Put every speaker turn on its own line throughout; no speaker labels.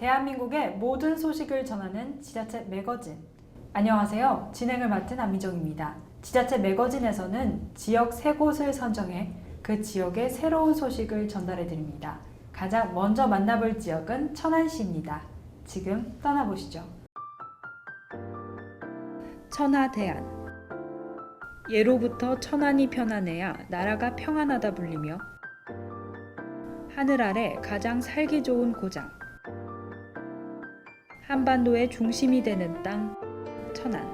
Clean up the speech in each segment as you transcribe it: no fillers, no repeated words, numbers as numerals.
대한민국의 모든 소식을 전하는 지자체 매거진. 안녕하세요. 진행을 맡은 안미정입니다. 지자체 매거진에서는 지역 3곳을 선정해 그 지역의 새로운 소식을 전달해 드립니다. 가장 먼저 만나볼 지역은 천안시입니다. 지금 떠나보시죠. 천하대안. 예로부터 천안이 편안해야 나라가 평안하다 불리며 하늘 아래 가장 살기 좋은 고장, 한반도의 중심이 되는 땅 천안.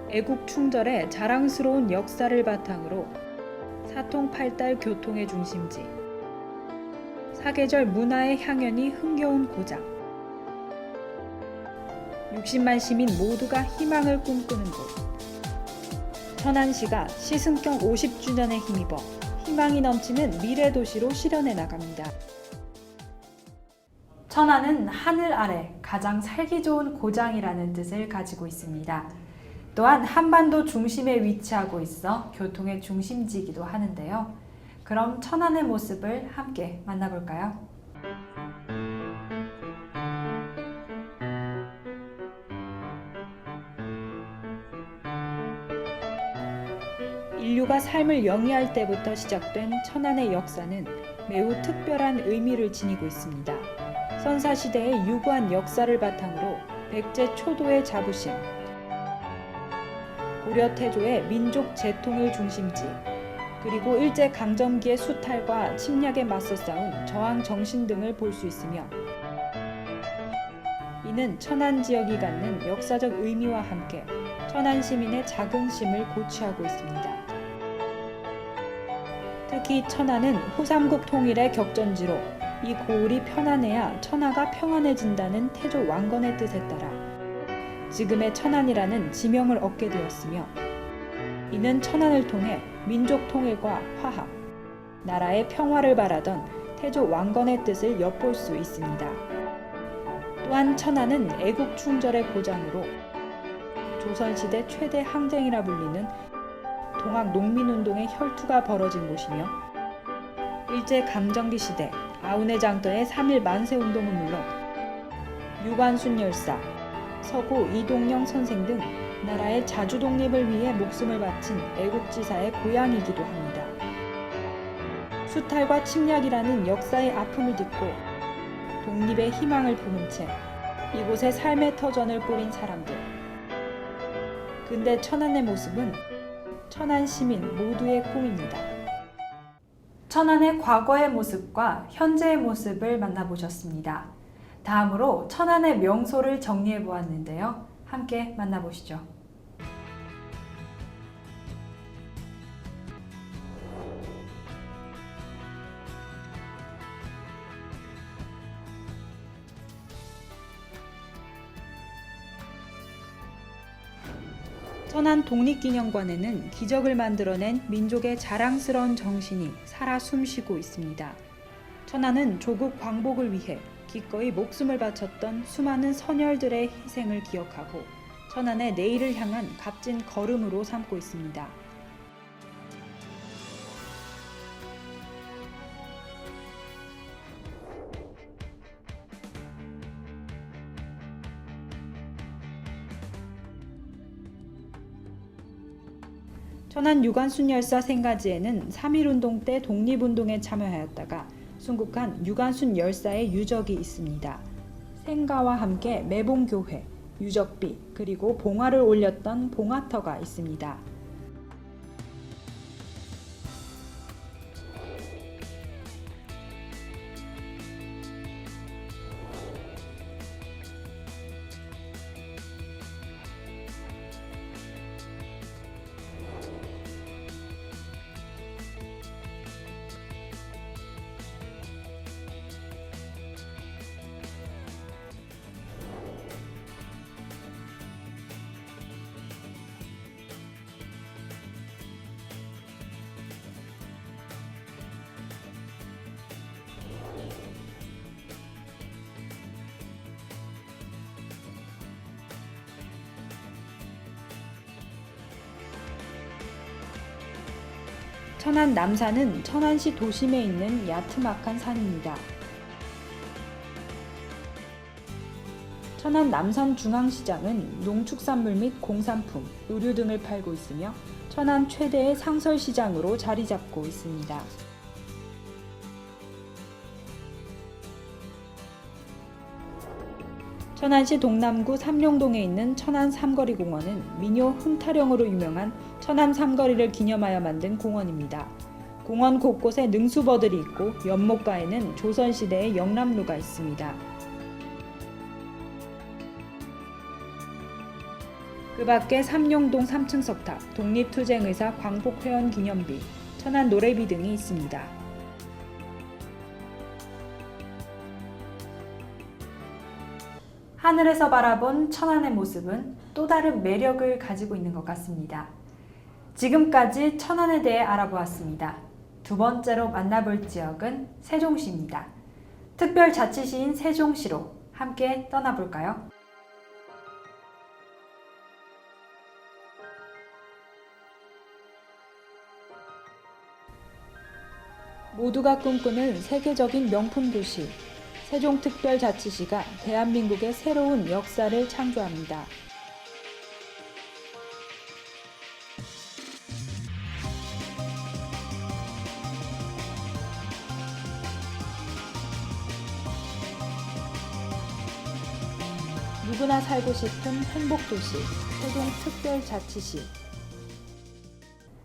애국충절의 자랑스러운 역사를 바탕으로 사통팔달 교통의 중심지, 사계절 문화의 향연이 흥겨운 고장, 60만 시민 모두가 희망을 꿈꾸는 곳. 천안시가 시승경 50주년에 힘입어 희망이 넘치는 미래도시로 실현해 나갑니다. 천안은 하늘 아래 가장 살기 좋은 고장이라는 뜻을 가지고 있습니다. 또한 한반도 중심에 위치하고 있어 교통의 중심지이기도 하는데요. 그럼 천안의 모습을 함께 만나볼까요? 인류가 삶을 영위할 때부터 시작된 천안의 역사는 매우 특별한 의미를 지니고 있습니다. 선사시대의 유구한 역사를 바탕으로 백제 초도의 자부심, 고려 태조의 민족 재통을 중심지, 그리고 일제강점기의 수탈과 침략에 맞서 싸운 저항 정신 등을 볼 수 있으며, 이는 천안 지역이 갖는 역사적 의미와 함께 천안 시민의 자긍심을 고취하고 있습니다. 특히 천안은 후삼국 통일의 격전지로 이 고을이 편안해야 천하가 평안해진다는 태조 왕건의 뜻에 따라 지금의 천안이라는 지명을 얻게 되었으며, 이는 천안을 통해 민족 통일과 화합, 나라의 평화를 바라던 태조 왕건의 뜻을 엿볼 수 있습니다. 또한 천안은 애국충절의 고장으로 조선시대 최대 항쟁이라 불리는 동학농민운동의 혈투가 벌어진 곳이며, 일제강점기 시대 아우네 장터의 3.1 만세운동은 물론 유관순 열사, 서구 이동영 선생 등 나라의 자주독립을 위해 목숨을 바친 애국지사의 고향이기도 합니다. 수탈과 침략이라는 역사의 아픔을 딛고 독립의 희망을 품은 채 이곳에 삶의 터전을 뿌린 사람들. 근대 천안의 모습은 천안 시민 모두의 꿈입니다. 천안의 과거의 모습과 현재의 모습을 만나보셨습니다. 다음으로 천안의 명소를 정리해 보았는데요. 함께 만나보시죠. 천안 독립기념관에는 기적을 만들어낸 민족의 자랑스러운 정신이 살아 숨쉬고 있습니다. 천안은 조국 광복을 위해 기꺼이 목숨을 바쳤던 수많은 선열들의 희생을 기억하고 천안의 내일을 향한 값진 걸음으로 삼고 있습니다. 천안 유관순 열사 생가지에는 3.1운동 때 독립운동에 참여하였다가 순국한 유관순 열사의 유적이 있습니다. 생가와 함께 매봉교회, 유적비, 그리고 봉화를 올렸던 봉화터가 있습니다. 천안 남산은 천안시 도심에 있는 야트막한 산입니다. 천안 남산중앙시장은 농축산물 및 공산품, 의류 등을 팔고 있으며 천안 최대의 상설시장으로 자리 잡고 있습니다. 천안시 동남구 삼룡동에 있는 천안 삼거리공원은 민요 흥타령으로 유명한 천안 삼거리를 기념하여 만든 공원입니다. 공원 곳곳에 능수버들이 있고 연못가에는 조선시대의 영람루가 있습니다. 그 밖에 삼룡동 3층 석탑, 독립투쟁의사 광복회원 기념비, 천안 노래비 등이 있습니다. 하늘에서 바라본 천안의 모습은 또 다른 매력을 가지고 있는 것 같습니다. 지금까지 천안에 대해 알아보았습니다. 두 번째로 만나볼 지역은 세종시입니다. 특별자치시인 세종시로 함께 떠나볼까요? 모두가 꿈꾸는 세계적인 명품 도시, 세종특별자치시가 대한민국의 새로운 역사를 창조합니다. 누구나 살고 싶은 행복도시, 세종특별자치시.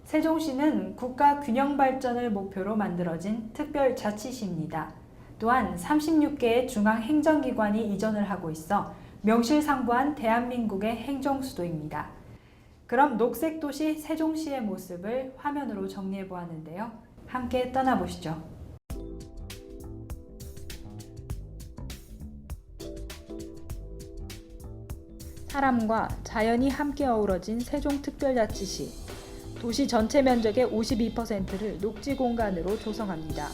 세종시는 국가 균형 발전을 목표로 만들어진 특별자치시입니다. 또한 36개의 중앙행정기관이 이전을 하고 있어 명실상부한 대한민국의 행정수도입니다. 그럼 녹색도시 세종시의 모습을 화면으로 정리해 보았는데요. 함께 떠나보시죠. 사람과 자연이 함께 어우러진 세종특별자치시. 도시 전체 면적의 52%를 녹지 공간으로 조성합니다.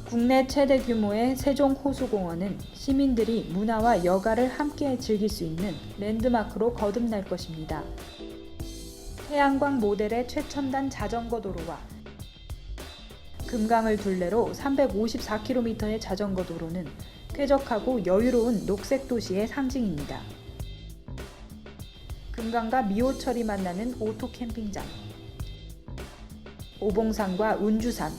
국내 최대 규모의 세종호수공원은 시민들이 문화와 여가를 함께 즐길 수 있는 랜드마크로 거듭날 것입니다. 태양광 모델의 최첨단 자전거 도로와 금강을 둘레로 354km의 자전거 도로는 쾌적하고 여유로운 녹색 도시의 상징입니다. 금강과 미호철이 만나는 오토 캠핑장, 오봉산과 운주산,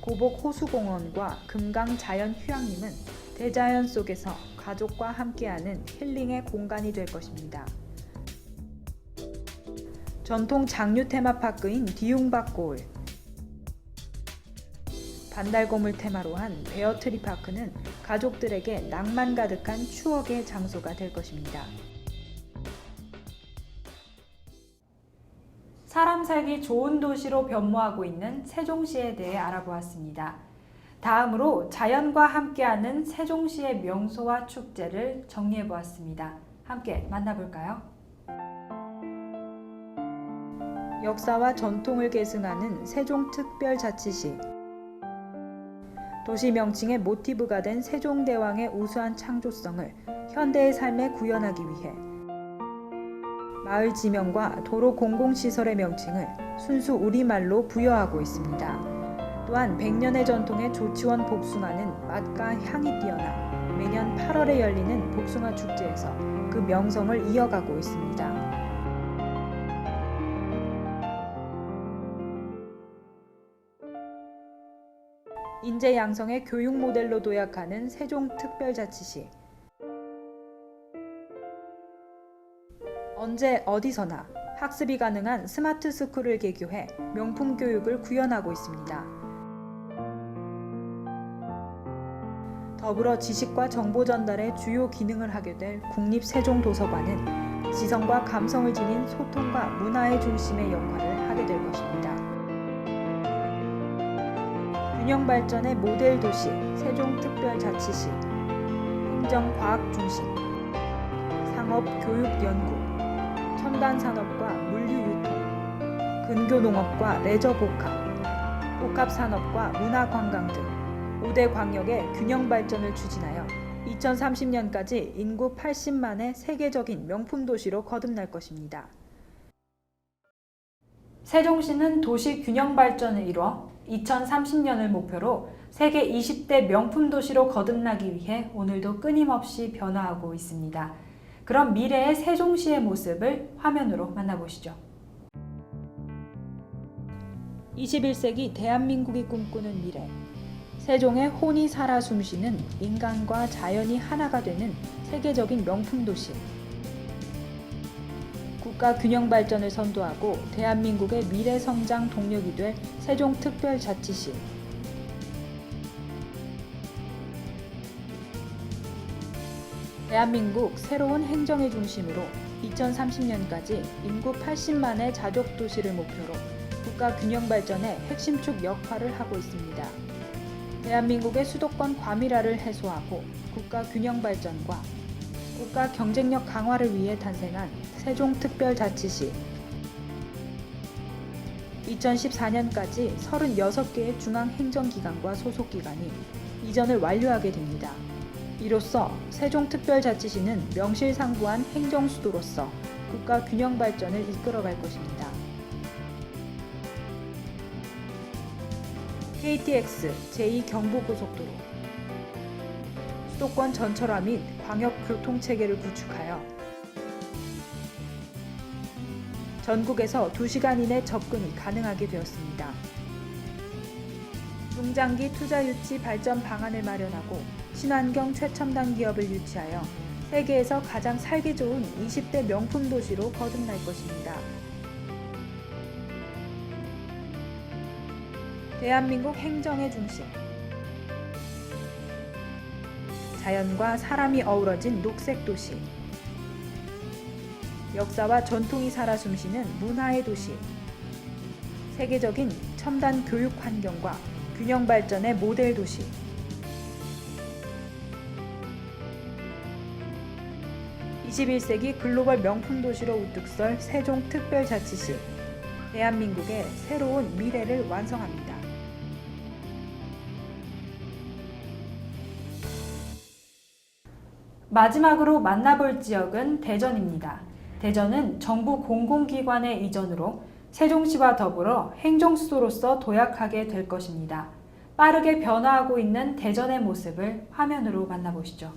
고복 호수공원과 금강 자연휴양림은 대자연 속에서 가족과 함께하는 힐링의 공간이 될 것입니다. 전통 장류 테마파크인 디웅박고을, 반달고물 테마로 한 베어트리파크는 가족들에게 낭만 가득한 추억의 장소가 될 것입니다. 사람 살기 좋은 도시로 변모하고 있는 세종시에 대해 알아보았습니다. 다음으로 자연과 함께하는 세종시의 명소와 축제를 정리해보았습니다. 함께 만나볼까요? 역사와 전통을 계승하는 세종특별자치시. 도시 명칭의 모티브가 된 세종대왕의 우수한 창조성을 현대의 삶에 구현하기 위해 마을 지명과 도로 공공시설의 명칭을 순수 우리말로 부여하고 있습니다. 또한 100년의 전통의 조치원 복숭아는 맛과 향이 뛰어나 매년 8월에 열리는 복숭아 축제에서 그 명성을 이어가고 있습니다. 인재 양성의 교육 모델로 도약하는 세종특별자치시. 언제 어디서나 학습이 가능한 스마트 스쿨을 개교해 명품 교육을 구현하고 있습니다. 더불어 지식과 정보 전달의 주요 기능을 하게 될 국립세종도서관은 지성과 감성을 지닌 소통과 문화의 중심의 역할을 하게 될 것입니다. 균형 발전의 모델 도시 세종특별자치시, 행정과학중심, 상업교육연구, 첨단산업과 물류유통, 근교농업과 레저복합, 복합산업과 문화관광 등 5대 광역의 균형 발전을 추진하여 2030년까지 인구 80만의 세계적인 명품 도시로 거듭날 것입니다. 세종시는 도시 균형 발전을 이뤄 2030년을 목표로 세계 20대 명품 도시로 거듭나기 위해 오늘도 끊임없이 변화하고 있습니다. 그럼 미래의 세종시의 모습을 화면으로 만나보시죠. 21세기 대한민국이 꿈꾸는 미래. 세종의 혼이 살아 숨쉬는 인간과 자연이 하나가 되는 세계적인 명품 도시. 국가 균형 발전을 선도하고 대한민국의 미래 성장 동력이 될 세종특별자치시. 대한민국 새로운 행정의 중심으로 2030년까지 인구 80만의 자족 도시를 목표로 국가 균형 발전의 핵심축 역할을 하고 있습니다. 대한민국의 수도권 과밀화를 해소하고 국가 균형 발전과 국가 경쟁력 강화를 위해 탄생한 세종특별자치시. 2014년까지 36개의 중앙행정기관과 소속기관이 이전을 완료하게 됩니다. 이로써 세종특별자치시는 명실상부한 행정수도로서 국가 균형 발전을 이끌어갈 것입니다. KTX 제2경부고속도로. 수도권 전철화 및 광역교통체계를 구축하여 전국에서 2시간 이내 접근이 가능하게 되었습니다. 중장기 투자 유치 발전 방안을 마련하고 친환경 최첨단 기업을 유치하여 세계에서 가장 살기 좋은 20대 명품 도시로 거듭날 것입니다. 대한민국 행정의 중심. 자연과 사람이 어우러진 녹색 도시. 역사와 전통이 살아 숨쉬는 문화의 도시. 세계적인 첨단 교육 환경과 균형 발전의 모델 도시. (21세기) 글로벌 명품 도시로 우뚝 설 세종특별자치시. 대한민국의 새로운 미래를 완성합니다. 마지막으로 만나볼 지역은 대전입니다. 대전은 정부 공공기관의 이전으로 세종시와 더불어 행정수도로서 도약하게 될 것입니다. 빠르게 변화하고 있는 대전의 모습을 화면으로 만나보시죠.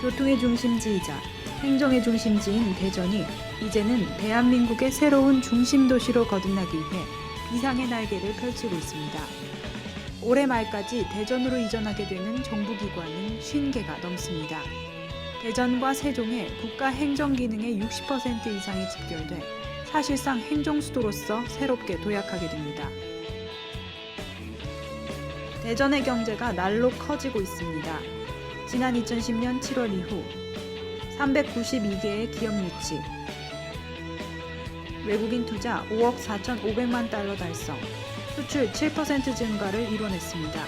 교통의 중심지이자 행정의 중심지인 대전이 이제는 대한민국의 새로운 중심도시로 거듭나기 위해 비상의 날개를 펼치고 있습니다. 올해 말까지 대전으로 이전하게 되는 정부기관은 50개가 넘습니다. 대전과 세종의 국가 행정기능의 60% 이상이 집결돼 사실상 행정수도로서 새롭게 도약하게 됩니다. 대전의 경제가 날로 커지고 있습니다. 지난 2010년 7월 이후 392개의 기업 유치, 외국인 투자 5억 4,500만 달러 달성, 수출 7% 증가를 이뤄냈습니다.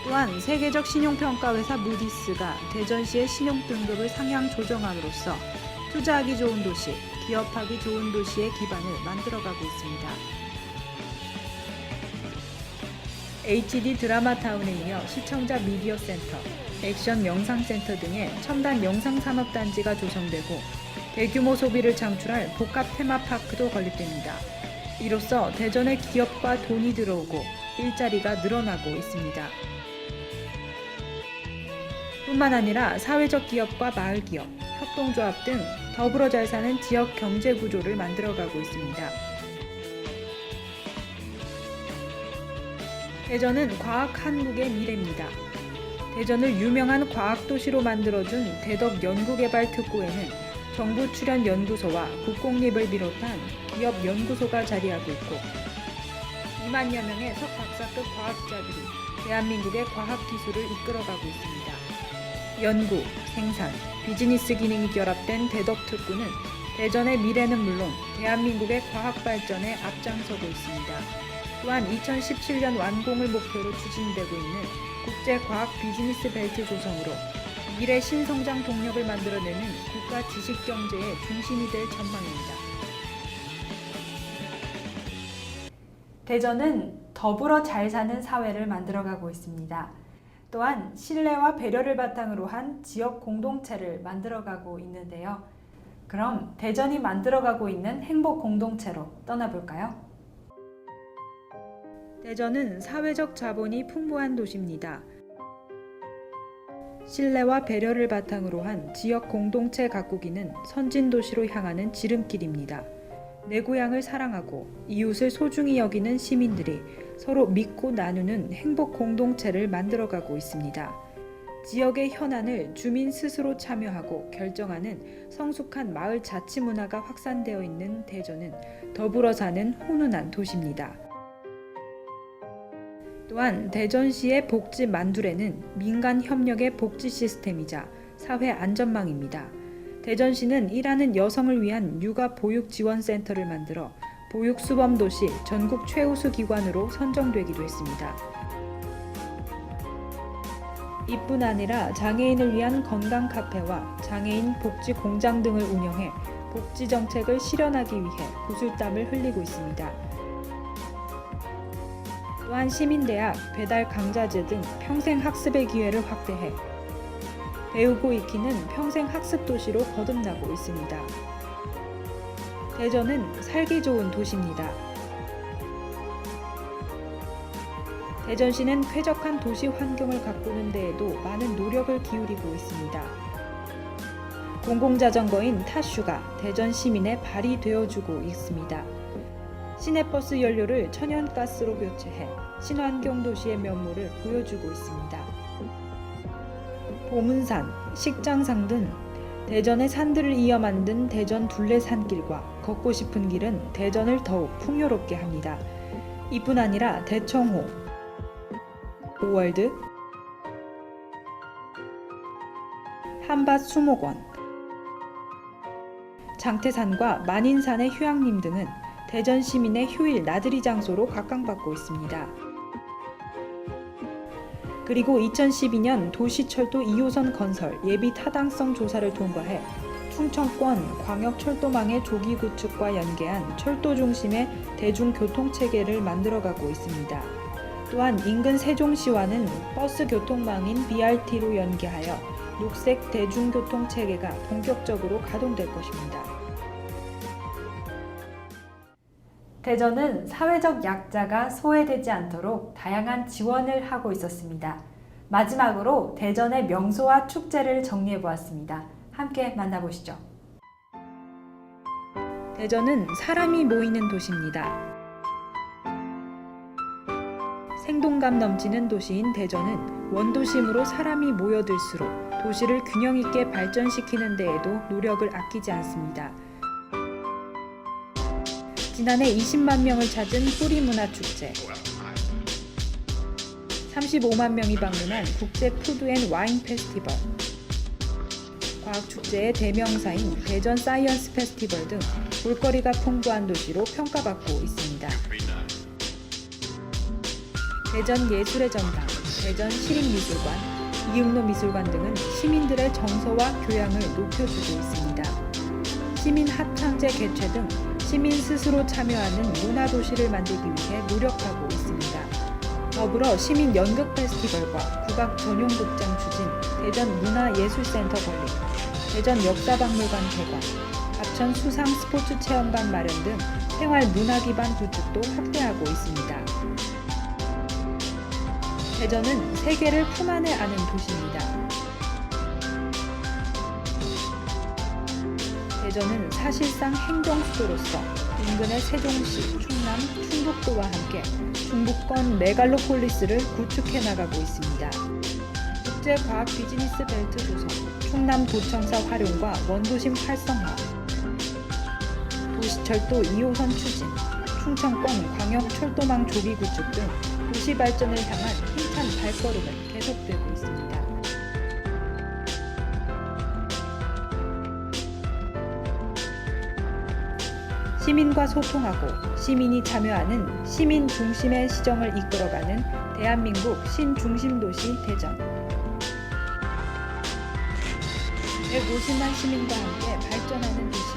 또한 세계적 신용평가회사 무디스가 대전시의 신용등급을 상향 조정함으로써 투자하기 좋은 도시, 기업하기 좋은 도시의 기반을 만들어가고 있습니다. HD 드라마타운에 이어 시청자 미디어 센터, 액션 영상센터 등의 첨단 영상산업단지가 조성되고 대규모 소비를 창출할 복합 테마파크도 건립됩니다. 이로써 대전에 기업과 돈이 들어오고 일자리가 늘어나고 있습니다. 뿐만 아니라 사회적 기업과 마을기업, 협동조합 등 더불어 잘 사는 지역 경제 구조를 만들어가고 있습니다. 대전은 과학 한국의 미래입니다. 대전을 유명한 과학도시로 만들어준 대덕연구개발특구에는 정부 출연 연구소와 국공립을 비롯한 기업 연구소가 자리하고 있고 2만여 명의 석박사급 과학자들이 대한민국의 과학기술을 이끌어가고 있습니다. 연구, 생산, 비즈니스 기능이 결합된 대덕특구는 대전의 미래는 물론 대한민국의 과학 발전에 앞장서고 있습니다. 또한 2017년 완공을 목표로 추진되고 있는 국제과학 비즈니스 벨트 조성으로 미래 신성장 동력을 만들어내는 국가 지식경제의 중심이 될 전망입니다. 대전은 더불어 잘 사는 사회를 만들어가고 있습니다. 또한 신뢰와 배려를 바탕으로 한 지역 공동체를 만들어가고 있는데요. 그럼 대전이 만들어가고 있는 행복 공동체로 떠나볼까요? 대전은 사회적 자본이 풍부한 도시입니다. 신뢰와 배려를 바탕으로 한 지역 공동체 가꾸기는 선진도시로 향하는 지름길입니다. 내 고향을 사랑하고 이웃을 소중히 여기는 시민들이 서로 믿고 나누는 행복 공동체를 만들어가고 있습니다. 지역의 현안을 주민 스스로 참여하고 결정하는 성숙한 마을 자치 문화가 확산되어 있는 대전은 더불어 사는 훈훈한 도시입니다. 또한 대전시의 복지 만두레는 민간 협력의 복지 시스템이자 사회 안전망입니다. 대전시는 일하는 여성을 위한 육아 보육 지원센터를 만들어 보육수범도시 전국 최우수 기관으로 선정되기도 했습니다. 이뿐 아니라 장애인을 위한 건강 카페와 장애인 복지 공장 등을 운영해 복지 정책을 실현하기 위해 구슬땀을 흘리고 있습니다. 또한 시민대학, 배달 강좌제 등 평생 학습의 기회를 확대해 배우고 익히는 평생 학습 도시로 거듭나고 있습니다. 대전은 살기 좋은 도시입니다. 대전시는 쾌적한 도시 환경을 가꾸는 데에도 많은 노력을 기울이고 있습니다. 공공자전거인 타슈가 대전 시민의 발이 되어주고 있습니다. 시내버스 연료를 천연가스로 교체해 친환경 도시의 면모를 보여주고 있습니다. 보문산, 식장산 등 대전의 산들을 이어 만든 대전 둘레산길과 걷고 싶은 길은 대전을 더욱 풍요롭게 합니다. 이뿐 아니라 대청호, 오월드, 한밭 수목원, 장태산과 만인산의 휴양림 등은 대전 시민의 휴일 나들이 장소로 각광받고 있습니다. 그리고 2012년 도시철도 2호선 건설 예비 타당성 조사를 통과해 충청권 광역철도망의 조기 구축과 연계한 철도 중심의 대중교통체계를 만들어가고 있습니다. 또한 인근 세종시와는 버스 교통망인 BRT로 연계하여 녹색 대중교통체계가 본격적으로 가동될 것입니다. 대전은 사회적 약자가 소외되지 않도록 다양한 지원을 하고 있었습니다. 마지막으로 대전의 명소와 축제를 정리해보았습니다. 함께 만나보시죠. 대전은 사람이 모이는 도시입니다. 생동감 넘치는 도시인 대전은 원도심으로 사람이 모여들수록 도시를 균형 있게 발전시키는 데에도 노력을 아끼지 않습니다. 지난해 20만 명을 찾은 뿌리문화축제, 35만 명이 방문한 국제 푸드앤와인 페스티벌, 과학축제의 대명사인 대전 사이언스 페스티벌 등 볼거리가 풍부한 도시로 평가받고 있습니다. 대전 예술의 전당, 대전 시립미술관, 이응로 미술관 등은 시민들의 정서와 교양을 높여주고 있습니다. 시민 합창제 개최 등 시민 스스로 참여하는 문화도시를 만들기 위해 노력하고 있습니다. 더불어 시민 연극 페스티벌과 국악 전용극장 추진, 대전 문화예술센터 건립, 대전 역사박물관 개관, 합천 수상 스포츠 체험관 마련 등 생활 문화 기반 구축도 확대하고 있습니다. 대전은 세계를 품 안에 아는 도시입니다. 대전은 사실상 행정수도로서 인근의 세종시, 충남, 충북도와 함께 중부권 메갈로폴리스를 구축해 나가고 있습니다. 국제과학 비즈니스 벨트 조성, 충남 도청사 활용과 원도심 활성화, 도시철도 2호선 추진, 충청권 광역철도망 조기 구축 등 도시 발전을 향한 힘찬 발걸음은 계속되고 있습니다. 시민과 소통하고 시민이 참여하는 시민 중심의 시정을 이끌어가는 대한민국 신중심도시 대전. 150만 시민과 함께 발전하는 도시.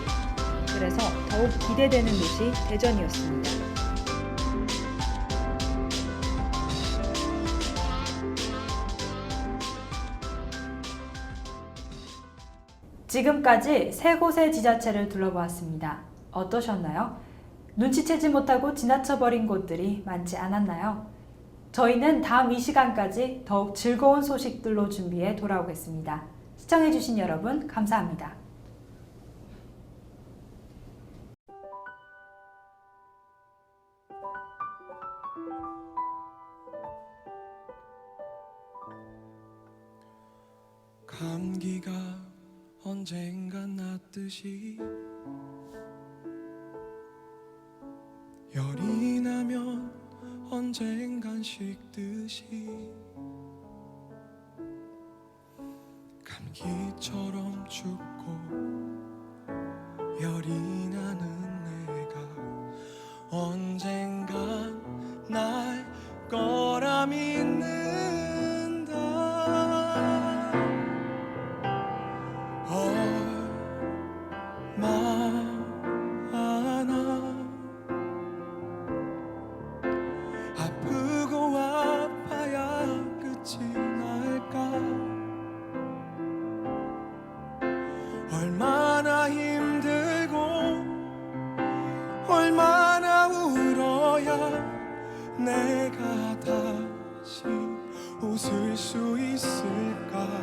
그래서 더욱 기대되는 도시 대전이었습니다. 지금까지 세 곳의 지자체를 둘러보았습니다. 어떠셨나요? 눈치채지 못하고 지나쳐버린 곳들이 많지 않았나요? 저희는 다음 이 시간까지 더욱 즐거운 소식들로 준비해 돌아오겠습니다. 시청해주신 여러분 감사합니다.
감기가 언젠간 낫듯이 열이 나면 언젠간 식듯이 감기처럼 춥고 열이 나는 내가 언젠간 날 거라 믿는다. 얼마나 아프고 아파야 끝이 날까. 얼마나 힘들고 얼마나 울어야 내가 다시 웃을 수 있을까.